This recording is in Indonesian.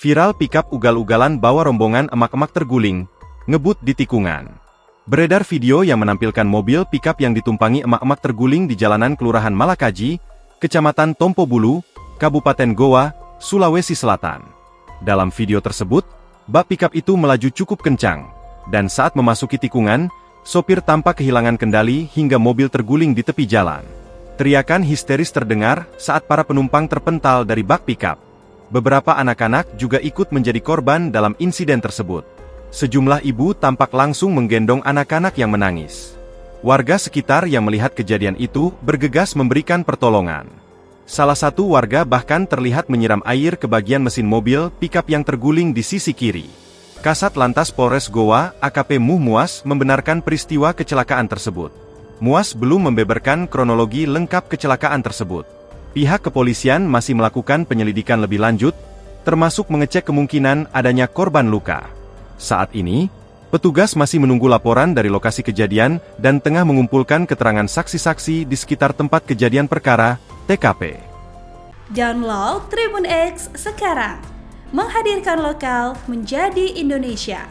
Viral pikap ugal-ugalan bawa rombongan emak-emak terguling, ngebut di tikungan. Beredar video yang menampilkan mobil pikap yang ditumpangi emak-emak terguling di jalanan Kelurahan Malakaji, Kecamatan Tompo Bulu, Kabupaten Goa, Sulawesi Selatan. Dalam video tersebut, bak pikap itu melaju cukup kencang, dan saat memasuki tikungan, sopir tampak kehilangan kendali hingga mobil terguling di tepi jalan. Teriakan histeris terdengar saat para penumpang terpental dari bak pikap. Beberapa anak-anak juga ikut menjadi korban dalam insiden tersebut. Sejumlah ibu tampak langsung menggendong anak-anak yang menangis. Warga sekitar yang melihat kejadian itu bergegas memberikan pertolongan. Salah satu warga bahkan terlihat menyiram air ke bagian mesin mobil pikap yang terguling di sisi kiri. Kasat Lantas Polres Goa, AKP Muas membenarkan peristiwa kecelakaan tersebut. Muas belum membeberkan kronologi lengkap kecelakaan tersebut. Pihak kepolisian masih melakukan penyelidikan lebih lanjut, termasuk mengecek kemungkinan adanya korban luka. Saat ini, petugas masih menunggu laporan dari lokasi kejadian dan tengah mengumpulkan keterangan saksi-saksi di sekitar tempat kejadian perkara, TKP. Download Tribun X sekarang, menghadirkan lokal menjadi Indonesia.